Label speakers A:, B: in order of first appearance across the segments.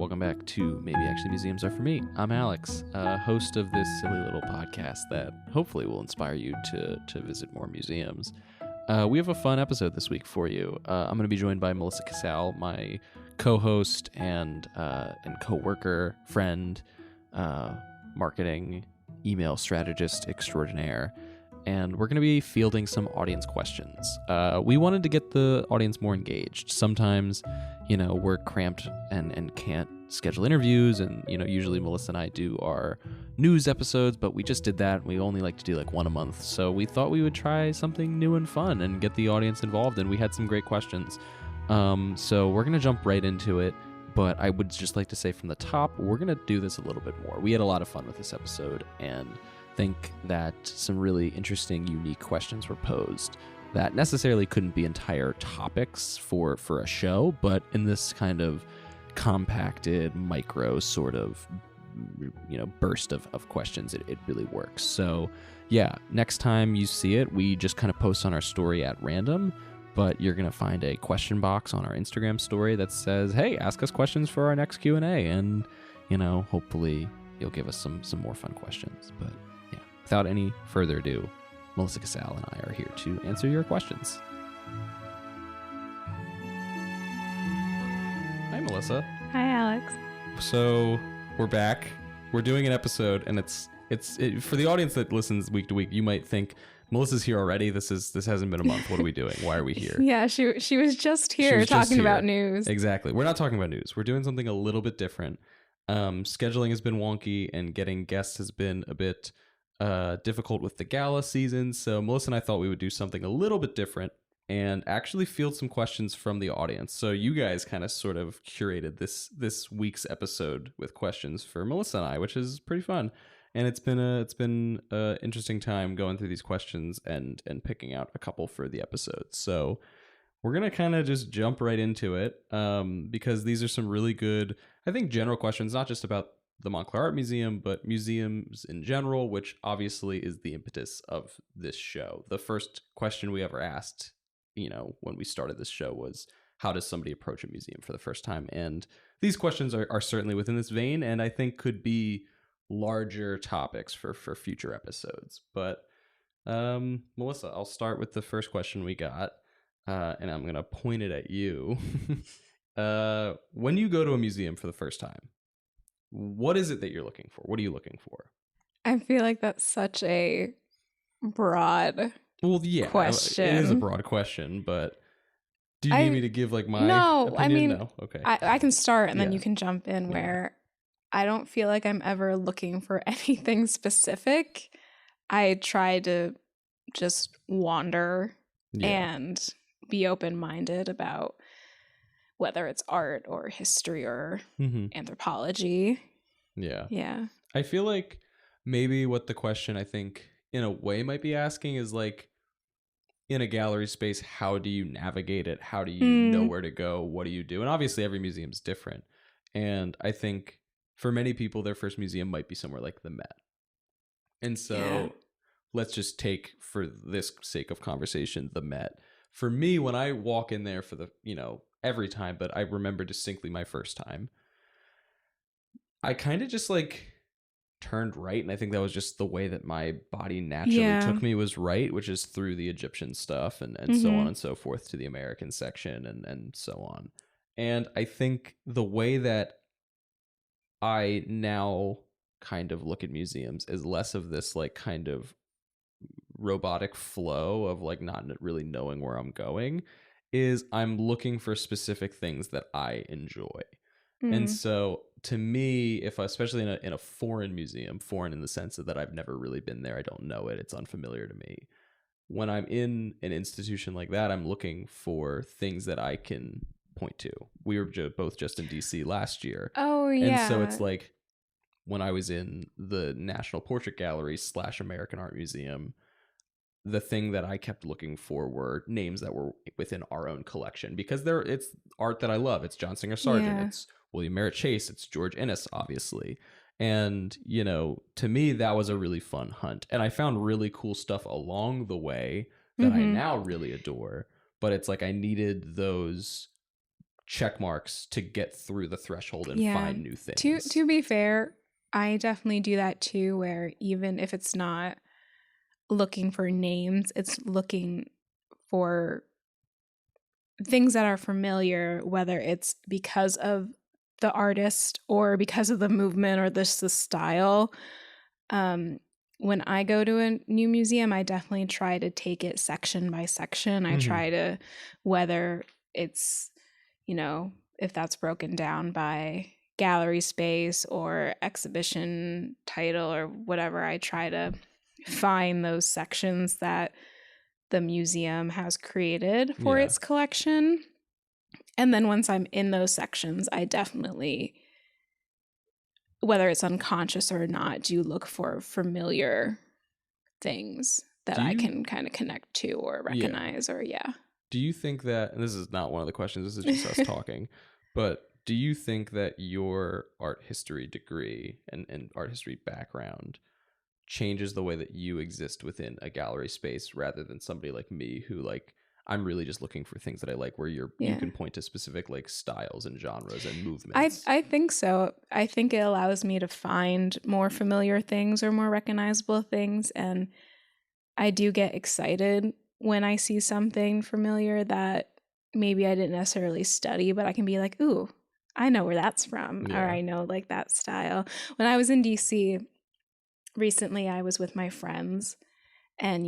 A: welcome back to Maybe Actually Museums Are For Me. I'm Alex, host of this silly little podcast that hopefully will inspire you to visit more museums. We have a fun episode this week for you. I'm going to be joined by Melissa Casale, my co-host and co-worker, friend, marketing email strategist extraordinaire. And we're going to be fielding some audience questions. We wanted to get the audience more engaged. Sometimes, we're cramped and can't schedule interviews. And, usually Melissa and I do our news episodes, but we just did that. We only like to do like one a month. So we thought we would try something new and fun and get the audience involved. And we had some great questions. So we're going to jump right into it. But I would just like to say from the top, we're going to do this a little bit more. We had a lot of fun with this episode and think that some really interesting, unique questions were posed that necessarily couldn't be entire topics for a show, but in this kind of compacted micro sort of burst of questions, it really works. So yeah, next time you see it, we just kind of post on our story at random, but you're going to find a question box on our Instagram story that says, hey, ask us questions for our next Q&A, and hopefully you'll give us some more fun questions. But without any further ado, Melissa Casale and I are here to answer your questions. Hi, Melissa.
B: Hi, Alex.
A: So we're back. We're doing an episode, and it's for the audience that listens week to week. You might think Melissa's here already. This hasn't been a month. What are we doing? Why are we here?
B: Yeah, she was just here talking about news.
A: Exactly. We're not talking about news. We're doing something a little bit different. Scheduling has been wonky, and getting guests has been a bit difficult with the gala season. So Melissa and I thought we would do something a little bit different and actually field some questions from the audience. So you guys kind of sort of curated this week's episode with questions for Melissa and I, which is pretty fun. And it's been a interesting time going through these questions and picking out a couple for the episode. So we're going to kind of just jump right into it because these are some really good, I think, general questions, not just about the Montclair Art Museum, but museums in general, which obviously is the impetus of this show. The first question we ever asked, when we started this show was, how does somebody approach a museum for the first time? And these questions are certainly within this vein, and I think could be larger topics for future episodes. But Melissa, I'll start with the first question we got, and I'm going to point it at you. When you go to a museum for the first time, what is it that you're looking for? What are you looking for?
B: I feel like that's such a broad question.
A: It is a broad question, but do you need me to give like my opinion?
B: I mean,
A: no? Okay.
B: I can start and then you can jump in where I don't feel like I'm ever looking for anything specific. I try to just wander and be open-minded about whether it's art or history or anthropology. Yeah. Yeah.
A: I feel like maybe what the question, I think, in a way might be asking is like, in a gallery space, how do you navigate it? How do you know where to go? What do you do? And obviously every museum is different. And I think for many people, their first museum might be somewhere like the Met. And so let's just take, for this sake of conversation, the Met. For me, when I walk in there for the, every time, but I remember distinctly my first time, I kind of just like turned right, and I think that was just the way that my body naturally took me, was right, which is through the Egyptian stuff and so on and so forth to the American section and so on. And I think the way that I now kind of look at museums is less of this like kind of robotic flow of like not really knowing where I'm going, is I'm looking for specific things that I enjoy. And so to me, especially in a foreign museum, foreign in the sense that I've never really been there, I don't know it, it's unfamiliar to me. When I'm in an institution like that, I'm looking for things that I can point to. We were both just in DC last year.
B: Oh, yeah.
A: And so it's like when I was in the National Portrait Gallery / American Art Museum, the thing that I kept looking for were names that were within our own collection, because it's art that I love. It's John Singer Sargent. It's William Merritt Chase. It's George Inness, obviously. And, to me, that was a really fun hunt. And I found really cool stuff along the way that I now really adore. But it's like I needed those check marks to get through the threshold and find new things.
B: To be fair, I definitely do that too, where even if it's not looking for names, it's looking for things that are familiar, whether it's because of the artist or because of the movement or the style. When I go to a new museum, I definitely try to take it section by section. I try to, whether it's, if that's broken down by gallery space or exhibition title or whatever, I try to find those sections that the museum has created for its collection. And then once I'm in those sections, I definitely, whether it's unconscious or not, do look for familiar things that I can kind of connect to or recognize
A: Do you think that, and this is not one of the questions, this is just us talking, but do you think that your art history degree and art history background changes the way that you exist within a gallery space rather than somebody like me who I'm really just looking for things that I like, where you can point to specific styles and genres and movements?
B: I think so. I think it allows me to find more familiar things or more recognizable things. And I do get excited when I see something familiar that maybe I didn't necessarily study, but I can be like, ooh, I know where that's from, or I know that style. When I was in DC recently, I was with my friends, and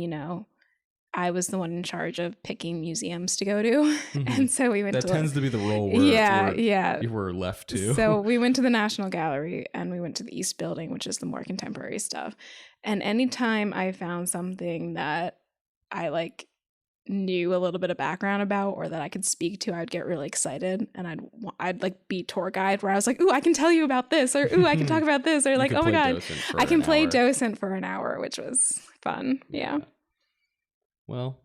B: I was the one in charge of picking museums to go to. And so we went
A: that tends to be the role where you were left to.
B: So we went to the National Gallery and we went to the East Building, which is the more contemporary stuff. And anytime I found something that I knew a little bit of background about or that I could speak to, I'd get really excited, and I'd be tour guide, where I was like, ooh, I can tell you about this, or ooh, I can talk about this, or oh my god, I can play docent for an hour, which was fun. Yeah.
A: Well,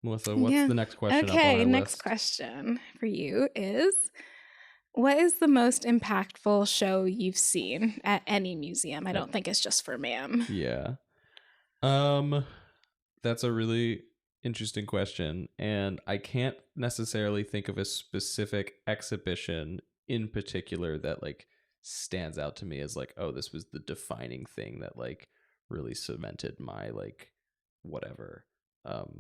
A: Melissa, what's the next question?
B: Okay, next question for you is, what is the most impactful show you've seen at any museum? I don't think it's just for MAM.
A: Yeah. That's a really interesting question, and I can't necessarily think of a specific exhibition in particular that stands out to me as oh, this was the defining thing that really cemented my whatever,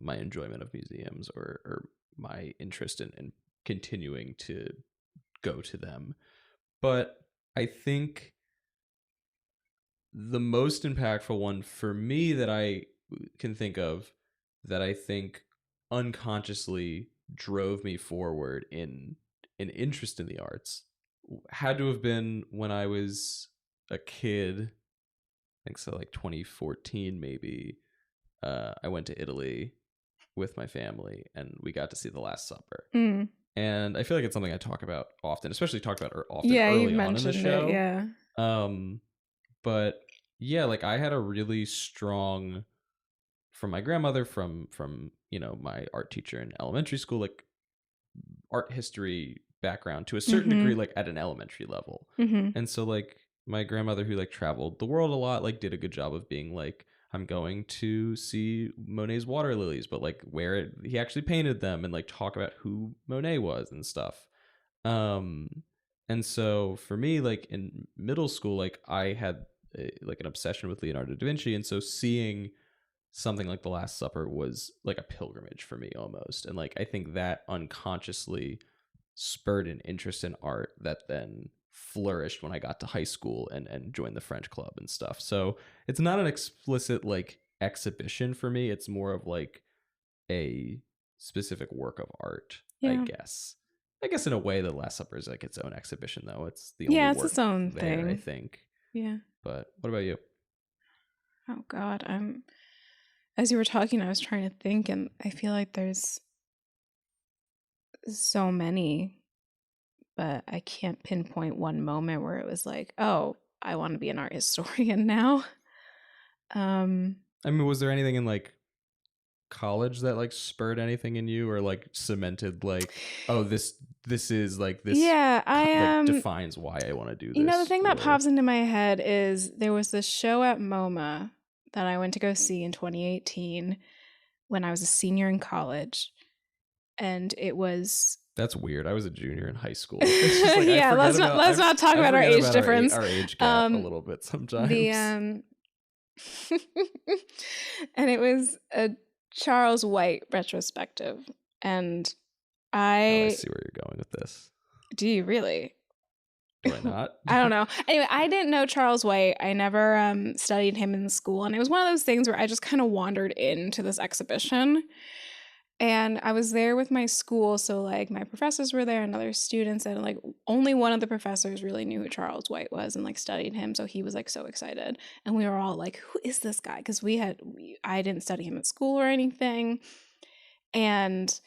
A: my enjoyment of museums or my interest in continuing to go to them. But I think the most impactful one for me that I can think of, that I think unconsciously drove me forward in an interest in the arts, had to have been when I was a kid. I think so, 2014 maybe. I went to Italy with my family, and we got to see The Last Supper. And I feel like it's something I talk about often, especially talked about often early on in the show. But yeah, I had a really strong, from my grandmother, from my art teacher in elementary school, art history background to a certain degree, at an elementary level. And so my grandmother, who traveled the world a lot, did a good job of being I'm going to see Monet's water lilies, but where he actually painted them, and talk about who Monet was and stuff. And so for me, in middle school, I had an obsession with Leonardo da Vinci, and so seeing something like The Last Supper was a pilgrimage for me almost. And I think that unconsciously spurred an interest in art that then flourished when I got to high school and joined the French club and stuff. So it's not an explicit exhibition for me. It's more of a specific work of art, I guess. I guess in a way, The Last Supper is its own exhibition, though. It's the only work
B: it's its own thing,
A: I think.
B: Yeah.
A: But what about you?
B: Oh God, as you were talking, I was trying to think, and I feel like there's so many, but I can't pinpoint one moment where it was oh, I want to be an art historian now.
A: I mean, was there anything in college that spurred anything in you, or cemented oh, this is this defines why I want to do this?
B: The thing that pops into my head is there was this show at MoMA that I went to go see in 2018 when I was a senior in college, and it was
A: That's weird. I was a junior in high school. It's just like,
B: yeah, let's not talk about our age difference.
A: Our age gap a little bit sometimes.
B: And it was a Charles White retrospective, and
A: I see where you're going with this.
B: Do you really?
A: Do I not?
B: I don't know. Anyway, I didn't know Charles White. I never studied him in school, and it was one of those things where I just kind of wandered into this exhibition. And I was there with my school, so like my professors were there and other students, and like only one of the professors really knew who Charles White was and like studied him, so he was like so excited, and we were all like, "Who is this guy?" Because I didn't study him at school or anything, and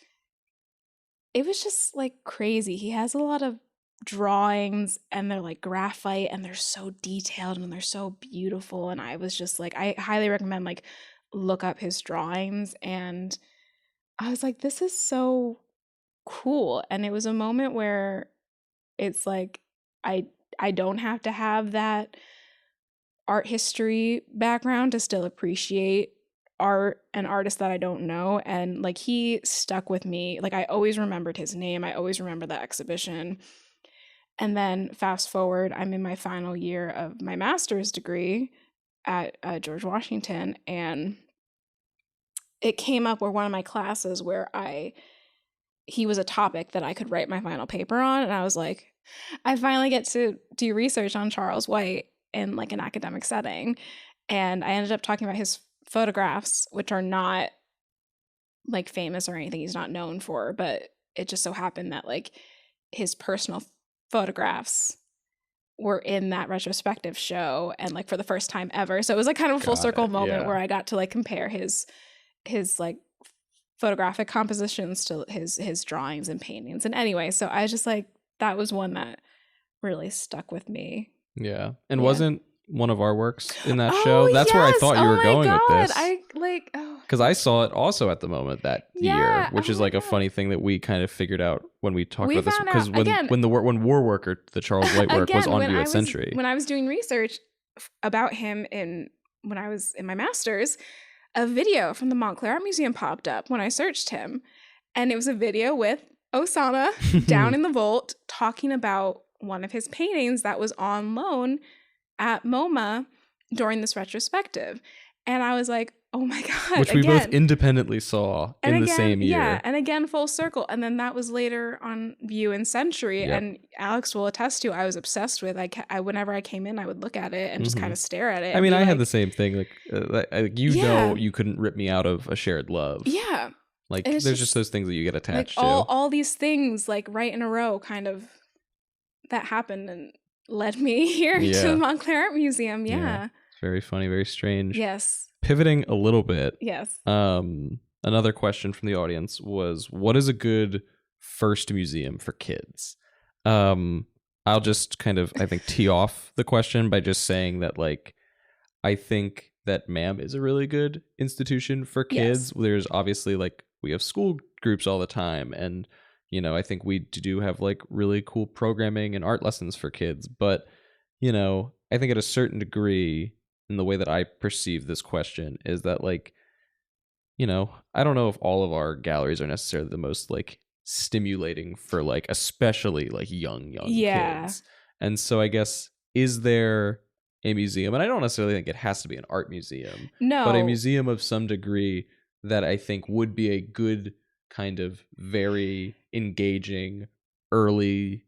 B: it was just like crazy. He has a lot of drawings, and they're like graphite, and they're so detailed and they're so beautiful, and I was just like, I highly recommend like look up his drawings, and I was like, this is so cool. And it was a moment where it's like, I don't have to have that art history background to still appreciate art and artists that I don't know. And like, he stuck with me. Like, I always remembered his name. I always remember that exhibition. And then fast forward, I'm in my final year of my master's degree at George Washington, and it came up where one of my classes where he was a topic that I could write my final paper on. And I was like, I finally get to do research on Charles White in like an academic setting. And I ended up talking about his photographs, which are not like famous or anything. He's not known for, but it just so happened that like his personal photographs were in that retrospective show, and like for the first time ever. So it was like kind of a full circle moment where I got to like compare his like photographic compositions to his drawings and paintings. And anyway, so I just like, that was one that really stuck with me.
A: Yeah. And wasn't one of our works in that show? That's where I thought you were going with this. I like, because I saw it also at the moment that year, which is like a funny thing that we kind of figured out when we talked about this, because when War Worker, the Charles White work, was on View at Century. When
B: I was doing research about him when I was in my master's, a video from the Montclair Art Museum popped up when I searched him, and it was a video with Osama down in the vault talking about one of his paintings that was on loan at MoMA during this retrospective. And I was like, oh my God.
A: Which we both independently saw in the same year.
B: Yeah, and again, full circle. And then that was later on View in Century. Yep. And Alex will attest to, I was obsessed with. I whenever I came in, I would look at it and just kind of stare at it.
A: I mean, I had the same thing. Like, know, you couldn't rip me out of a shared love.
B: Yeah.
A: Like, there's just those things that you get attached
B: to. All these things, like, right in a row, kind of, that happened and led me here to the Montclair Art Museum. Yeah.
A: Very funny, very strange.
B: Yes.
A: Pivoting a little bit.
B: Yes.
A: Another question from the audience was, what is a good first museum for kids? I'll just kind of, I think, tee off the question by just saying that, like, I think that MAM is a really good institution for kids. Yes. There's obviously, like, we have school groups all the time, and, you know, I think we do have, like, really cool programming and art lessons for kids. But, you know, I think at a certain degree, in the way that I perceive this question, is that, like, you know, I don't know if all of our galleries are necessarily the most, like, stimulating for, like, especially, like, young kids. And so I guess, is there a museum, and I don't necessarily think it has to be an art museum, but a museum of some degree that I think would be a good kind of very engaging early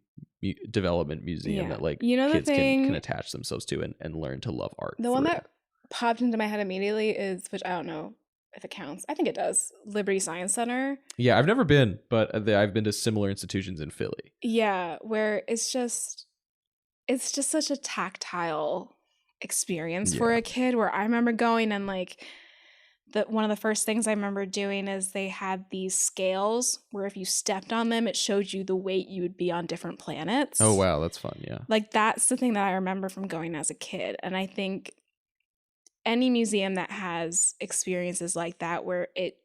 A: development museum that, like, kids can attach themselves to and learn to love art.
B: The one that popped into my head immediately is, which I don't know if it counts, I think it does, Liberty Science Center.
A: Yeah, I've never been, but I've been to similar institutions in Philly.
B: Yeah, where it's just such a tactile experience for a kid, where I remember going and, like, one of the first things I remember doing is they had these scales where if you stepped on them, it showed you the weight you would be on different planets.
A: Oh, wow. That's fun. Yeah.
B: Like, that's the thing that I remember from going as a kid. And I think any museum that has experiences like that, where it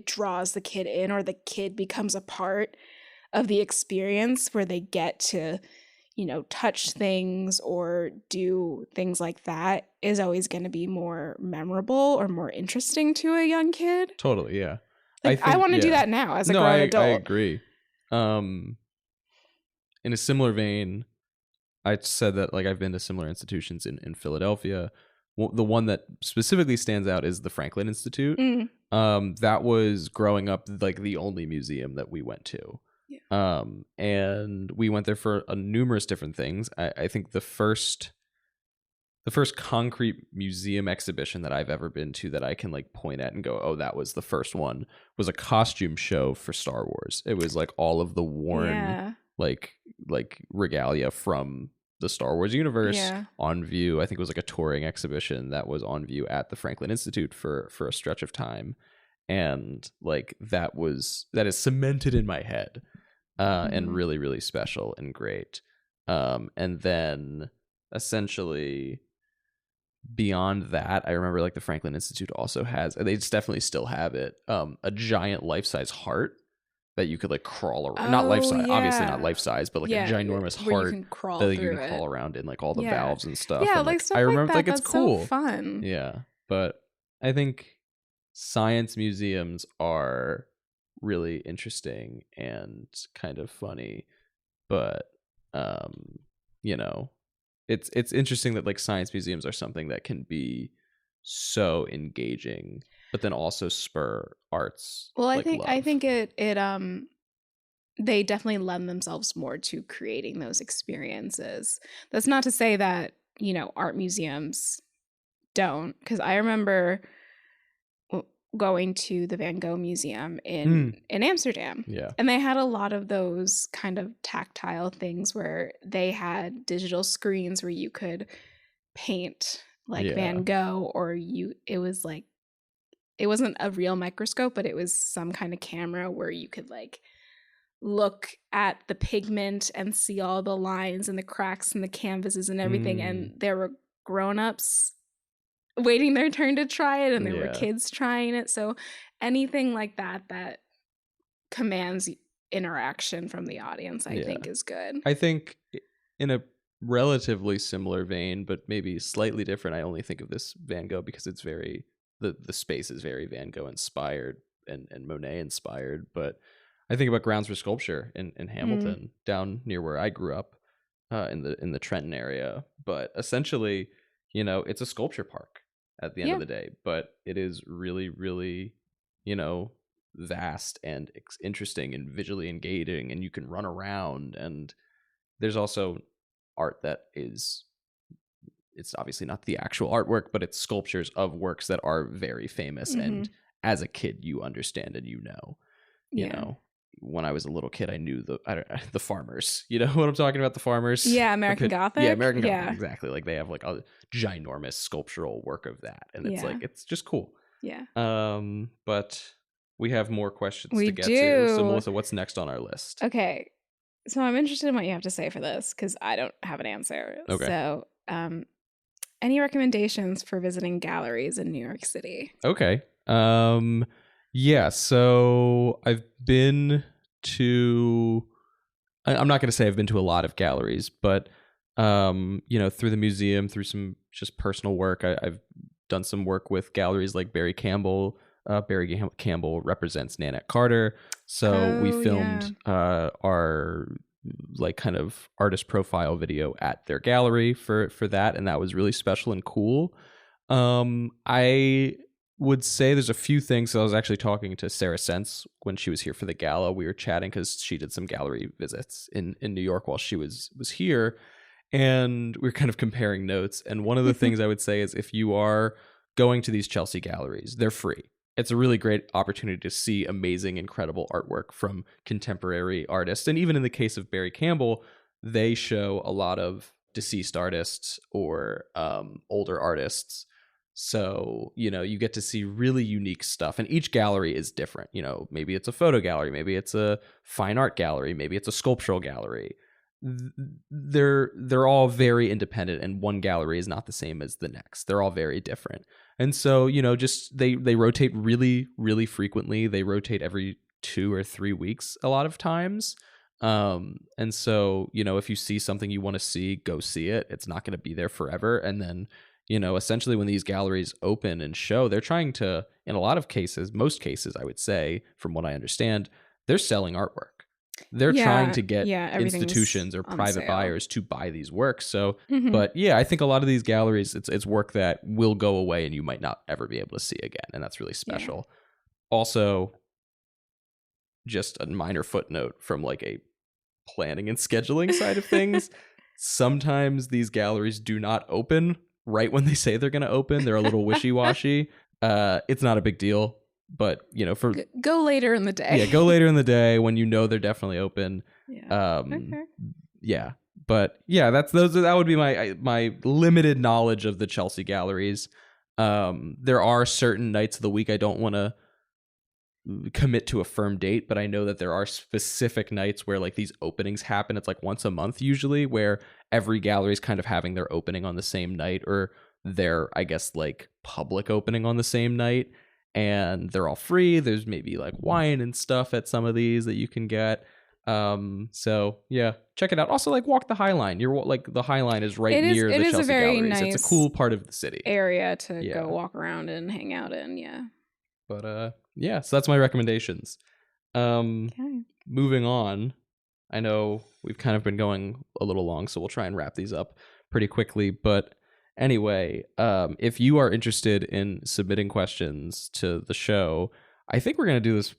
B: draws the kid in, or the kid becomes a part of the experience, where they get to, you know, touch things or do things like that, is always going to be more memorable or more interesting to a young kid.
A: Totally, yeah.
B: Like, I want to do that now as a grown adult.
A: I agree. In a similar vein, I said that like I've been to similar institutions in Philadelphia. The one that specifically stands out is the Franklin Institute. That was growing up like the only museum that we went to. Yeah. And we went there for numerous different things. I think the first concrete museum exhibition that I've ever been to that I can like point at and go, oh, that was the first one, was a costume show for Star Wars. It was like all of the worn like regalia from the Star Wars universe on view. I think it was like a touring exhibition that was on view at the Franklin Institute for a stretch of time. And like that is cemented in my head and really, really special and great. And then essentially beyond that, I remember like the Franklin Institute also has, they definitely still have it, a giant life-size heart that you could like crawl around. Not life-size, obviously not life-size, but like a ginormous heart that you can crawl around in, like all the valves and stuff.
B: Yeah,
A: and,
B: like stuff
A: I remember
B: like that.
A: it's cool.
B: So fun.
A: Yeah, but I think science museums are really interesting and kind of funny, but you know, it's interesting that like science museums are something that can be so engaging, but then also spur arts.
B: Well,
A: I
B: think it they definitely lend themselves more to creating those experiences. That's not to say that, you know, art museums don't, because I remember going to the Van Gogh Museum in Amsterdam.
A: Yeah.
B: And they had a lot of those kind of tactile things where they had digital screens where you could paint like Van Gogh, or it was like, it wasn't a real microscope, but it was some kind of camera where you could like look at the pigment and see all the lines and the cracks and the canvases and everything. And there were grown-ups waiting their turn to try it, and there were kids trying it. So anything like that commands interaction from the audience, I think is good.
A: I think in a relatively similar vein, but maybe slightly different, I only think of this Van Gogh because it's very, the space is very Van Gogh inspired and Monet inspired. But I think about Grounds for Sculpture in Hamilton, down near where I grew up, in the Trenton area. But essentially, you know, it's a sculpture park at the end of the day, but it is really, really, you know, vast and interesting and visually engaging, and you can run around. And there's also art that is, it's obviously not the actual artwork, but it's sculptures of works that are very famous. And as a kid, you understand and you know, when I was a little kid, I knew the farmers. You know what I'm talking about? The farmers.
B: Yeah, American Gothic.
A: Yeah, American Gothic. Exactly. Like they have like a ginormous sculptural work of that, and it's like it's just cool.
B: Yeah.
A: But we have more questions to get to. So Melissa, what's next on our list?
B: Okay, so I'm interested in what you have to say for this because I don't have an answer.
A: Okay.
B: So, any recommendations for visiting galleries in New York City?
A: Okay. Yeah, so I've been to, I'm not going to say I've been to a lot of galleries, but, you know, through the museum, through some just personal work, I've done some work with galleries like Barry Campbell. Barry Campbell represents Nanette Carter. So we filmed our like kind of artist profile video at their gallery for that. And that was really special and cool. I would say there's a few things. So I was actually talking to Sarah Sense when she was here for the gala. We were chatting because she did some gallery visits in New York while she was here, and we were kind of comparing notes. And one of the things I would say is if you are going to these Chelsea galleries, they're free. It's a really great opportunity to see amazing, incredible artwork from contemporary artists. And even in the case of Barry Campbell, they show a lot of deceased artists or older artists. So, you know, you get to see really unique stuff, and each gallery is different. You know, maybe it's a photo gallery, maybe it's a fine art gallery, maybe it's a sculptural gallery. They're all very independent, and one gallery is not the same as the next. They're all very different. And so, you know, just they rotate really, really frequently. They rotate every 2 or 3 weeks a lot of times. And so, you know, if you see something you want to see, go see it. It's not going to be there forever. And then, you know, essentially when these galleries open and show, they're trying to, in a lot of cases, most cases, I would say, from what I understand, they're selling artwork. they're trying to get
B: everything's
A: institutions or
B: on
A: private
B: sale.
A: buyers to buy these works. So, but yeah, I think a lot of these galleries, it's work that will go away and you might not ever be able to see again. And that's really special. Also, just a minor footnote from like a planning and scheduling side of things. Sometimes these galleries do not open right when they say they're going to open. They're a little wishy-washy. It's not a big deal, but you know, for
B: go later in the day.
A: Yeah, go later in the day when you know they're definitely open.
B: Okay.
A: Yeah, but yeah, that would be my limited knowledge of the Chelsea galleries. There are certain nights of the week I don't want to commit to a firm date, but I know that there are specific nights where like these openings happen. It's like once a month usually, where every gallery is kind of having their opening on the same night, or their, I guess, like public opening on the same night, and they're all free. There's maybe like wine and stuff at some of these that you can get. So yeah, check it out. Also, like, walk the High Line. You're like, the High Line is right near the Chelsea
B: a very
A: galleries.
B: nice
A: it's a cool part of the city
B: area to go walk around and hang out in. Yeah.
A: But yeah, so that's my recommendations.
B: Okay.
A: Moving on, I know we've kind of been going a little long, so we'll try and wrap these up pretty quickly. But anyway, if you are interested in submitting questions to the show, I think we're going to do this.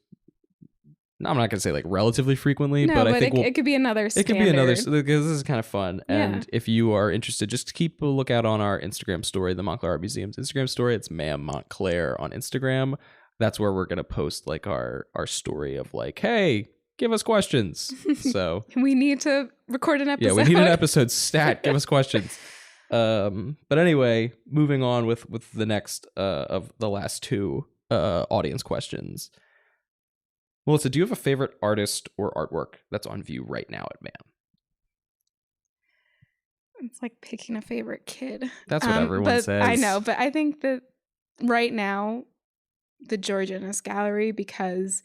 A: I'm not going to say like relatively frequently, but I think
B: it could be another standard.
A: It could be another, because this is kind of fun. And if you are interested, just keep a lookout on our Instagram story, the Montclair Art Museum's Instagram story. It's Ma'am Montclair on Instagram. That's where we're going to post like our story of like, hey, give us questions. So
B: we need to record an episode.
A: Yeah, we need an episode stat. Give us questions. But anyway, moving on with the next of the last two audience questions. Melissa, do you have a favorite artist or artwork that's on view right now at MAM?
B: It's like picking a favorite kid.
A: That's what everyone says.
B: I know, but I think that right now, the George Innes Gallery, because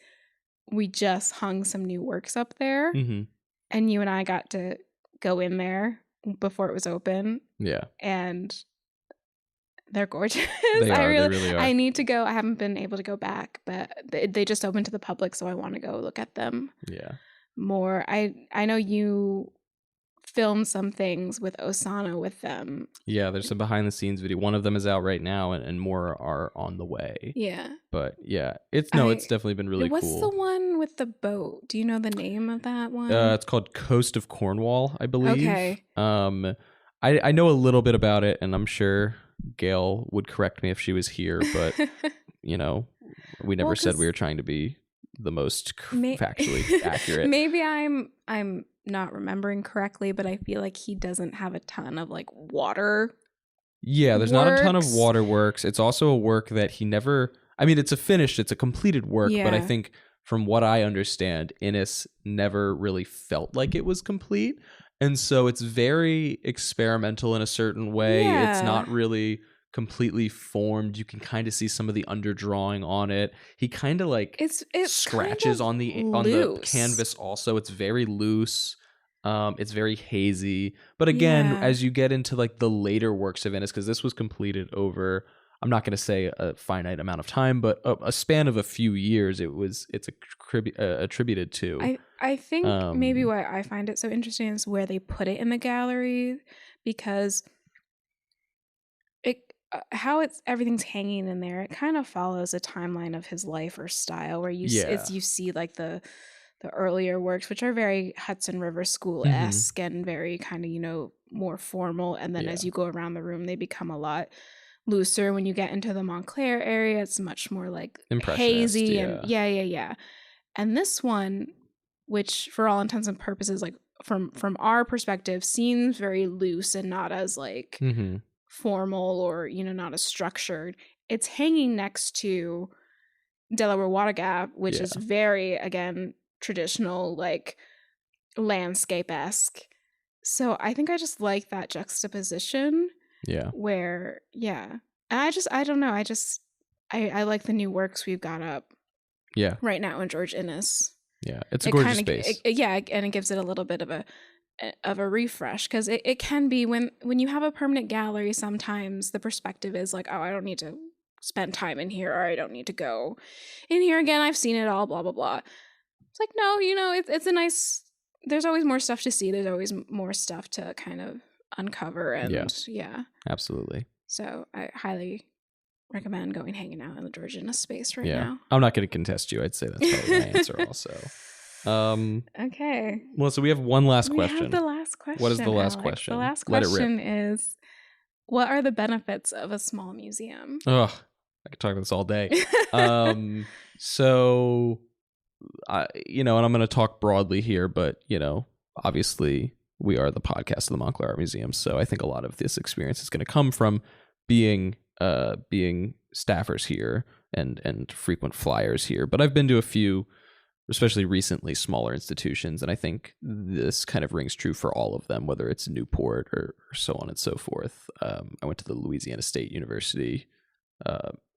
B: we just hung some new works up there, and you and I got to go in there before it was open.
A: Yeah.
B: And they're gorgeous.
A: They really are.
B: I need to go. I haven't been able to go back, but they just opened to the public, so I want to go look at them.
A: Yeah.
B: More. I know you filmed some things with Osana with them.
A: Yeah, there's some behind the scenes video. One of them is out right now, and more are on the way.
B: Yeah.
A: But yeah, it's definitely been really cool.
B: What's the one with the boat? Do you know the name of that one?
A: It's called Coast of Cornwall, I believe.
B: Okay.
A: I know a little bit about it, and I'm sure Gail would correct me if she was here, but you know, we never said we were trying to be the most factually accurate.
B: Maybe I'm not remembering correctly, but I feel like he doesn't have a ton of like water.
A: Yeah, there's not a ton of waterworks. It's also a work that he never, I mean, it's a completed work, but I think from what I understand, Innes never really felt like it was complete. And so it's very experimental in a certain way. Yeah. It's not really completely formed. You can kind of see some of the underdrawing on it. He kind of like it's scratches kind of on the canvas also. It's very loose. It's very hazy. But again, as you get into like the later works of Innes, because this was completed over, I'm not going to say a finite amount of time, but a span of a few years. It's attributed to.
B: I think maybe why I find it so interesting is where they put it in the gallery, because everything's hanging in there. It kind of follows a timeline of his life or style, where you see like the earlier works, which are very Hudson River School-esque and very kind of, you know, more formal. And then as you go around the room, they become a lot looser. When you get into the Montclair area, it's much more like hazy and and this one, which for all intents and purposes, like from our perspective, seems very loose and not as like formal, or, you know, not as structured. It's hanging next to Delaware Water Gap, which is very, again, traditional, like landscape-esque. So I think I just like that juxtaposition.
A: Yeah.
B: Where, and I don't know. I like the new works we've got up.
A: Yeah.
B: Right now in George Innes.
A: Yeah, it's a gorgeous space.
B: And it gives it a little bit of a refresh, because it can be when you have a permanent gallery, sometimes the perspective is like, oh, I don't need to spend time in here, or I don't need to go in here again. I've seen it all, blah, blah, blah. it's like, no, it's a nice, there's always more stuff to see. There's always more stuff to kind of uncover. And yeah.
A: Absolutely.
B: So I highly recommend going hanging out in the Georgiana space right now.
A: I'm not going to contest you. I'd say that's probably my answer also.
B: Okay.
A: Melissa, we have one last question.
B: We have the last question.
A: What is the last
B: Alex?
A: question?
B: The last question is, what are the benefits of a small museum?
A: Ugh, I could talk about this all day. So, and I'm going to talk broadly here, but, obviously we are the podcast of the Montclair Art Museum. So I think a lot of this experience is going to come from being staffers here and frequent flyers here. But I've been to a few, especially recently, smaller institutions, and I think this kind of rings true for all of them, whether it's Newport or so on and so forth. I went to the Louisiana State University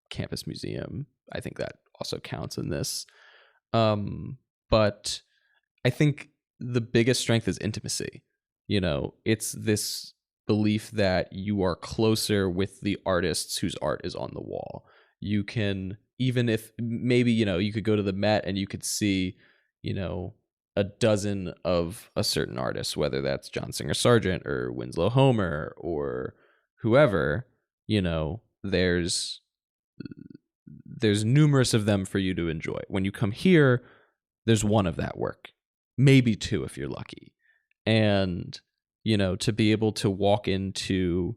A: campus museum. I think that also counts in this. But I think the biggest strength is intimacy. It's this belief that you are closer with the artists whose art is on the wall. You can, even if maybe, you could go to the Met and you could see, a dozen of a certain artist, whether that's John Singer Sargent or Winslow Homer or whoever, there's numerous of them for you to enjoy. When you come here, there's one of that work, maybe two if you're lucky. And, to be able to walk into,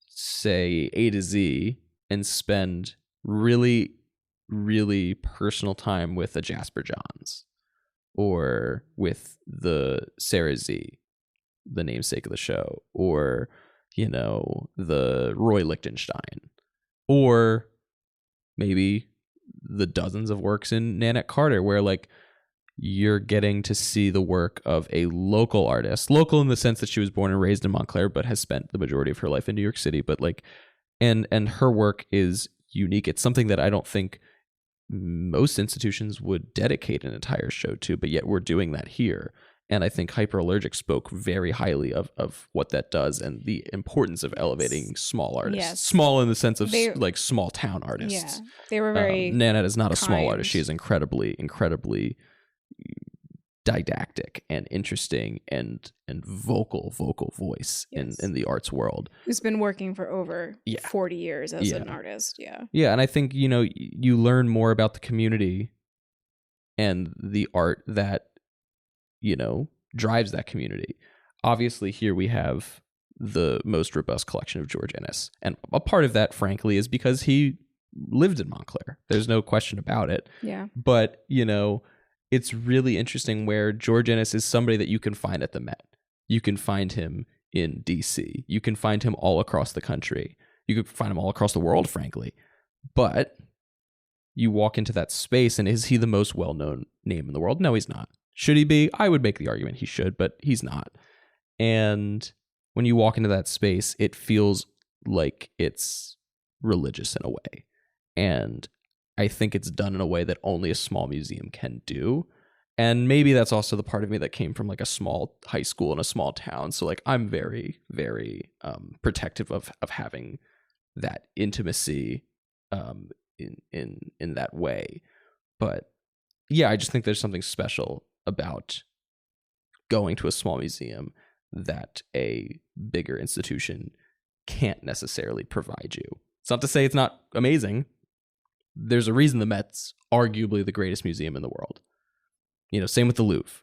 A: say, A to Z and spend really, really personal time with a Jasper Johns or with the Sarah Z, the namesake of the show, or, the Roy Lichtenstein, or maybe the dozens of works in Nanette Carter where you're getting to see the work of a local artist, local in the sense that she was born and raised in Montclair, but has spent the majority of her life in New York City. But and her work is unique. It's something that I don't think most institutions would dedicate an entire show to, but yet we're doing that here. And I think Hyperallergic spoke very highly of what that does and the importance of elevating small artists. Yes. Small in the sense of small town artists. Yeah,
B: they were very
A: Nanette is not a small artist. She is incredibly didactic and interesting and vocal voice in the arts world.
B: Who's been working for over 40 years as an artist.
A: Yeah, and I think, you learn more about the community and the art that, drives that community. Obviously, here we have the most robust collection of George Inness. And a part of that, frankly, is because he lived in Montclair. There's no question about it.
B: Yeah.
A: But, it's really interesting where George Inness is somebody that you can find at the Met. You can find him in DC. You can find him all across the country. You could find him all across the world, frankly. But you walk into that space, and is he the most well-known name in the world? No, he's not. Should he be? I would make the argument he should, but he's not. And when you walk into that space, it feels like it's religious in a way. And I think it's done in a way that only a small museum can do. And maybe that's also the part of me that came from a small high school in a small town. So I'm very, very protective of having that intimacy in that way. But yeah, I just think there's something special about going to a small museum that a bigger institution can't necessarily provide you. It's not to say it's not amazing. There's a reason the Met's arguably the greatest museum in the world. Same with the Louvre.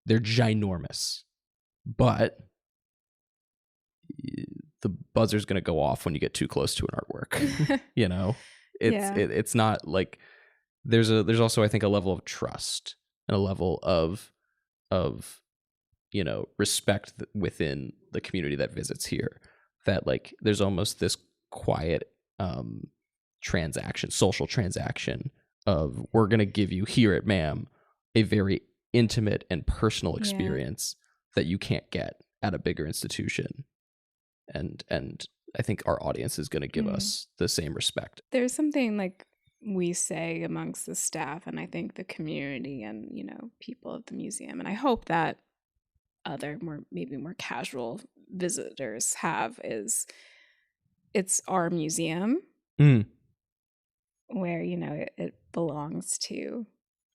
A: They're ginormous. But the buzzer's going to go off when you get too close to an artwork. It's not there's also, I think, a level of trust and a level of respect within the community that visits here, that there's almost this quiet social transaction of, we're going to give you here at MAM a very intimate and personal experience that you can't get at a bigger institution. And I think our audience is going to give us the same respect.
B: There's something we say amongst the staff, and I think the community and, people of the museum, and I hope that other maybe more casual visitors have, is it's our museum where, it belongs to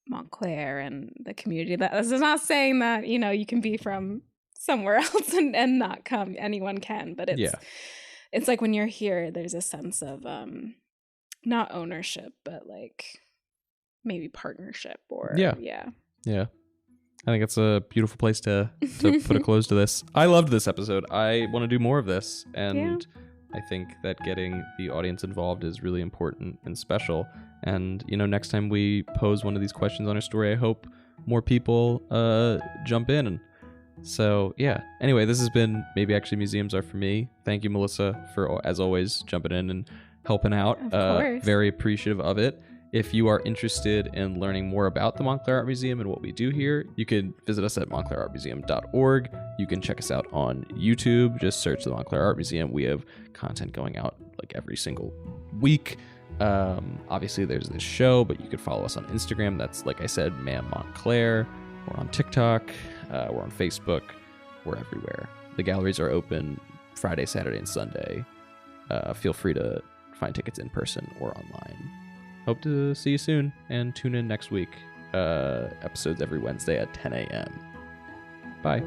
B: Montclair and the community. That this is not saying that, you know, you can be from somewhere else and not come. Anyone can, but it's like when you're here, there's a sense of not ownership, but like maybe partnership or
A: Yeah. I think it's a beautiful place to put a close to this. I loved this episode. I want to do more of this, and I think that getting the audience involved is really important and special. And, you know, next time we pose one of these questions on our story, I hope more people jump in. And so, yeah. Anyway, this has been Maybe Actually Museums Are For Me. Thank you, Melissa, for, as always, jumping in and helping out.
B: Of course.
A: Very appreciative of it. If you are interested in learning more about the Montclair Art Museum and what we do here, you can visit us at montclairartmuseum.org. You can check us out on YouTube. Just search the Montclair Art Museum. We have content going out like every single week. Obviously, there's this show, but you could follow us on Instagram. That's, like I said, Ma'am Montclair. We're on TikTok. We're on Facebook. We're everywhere. The galleries are open Friday, Saturday, and Sunday. Feel free to find tickets in person or online. Hope to see you soon, and tune in next week. Episodes every Wednesday at 10 a.m. Bye.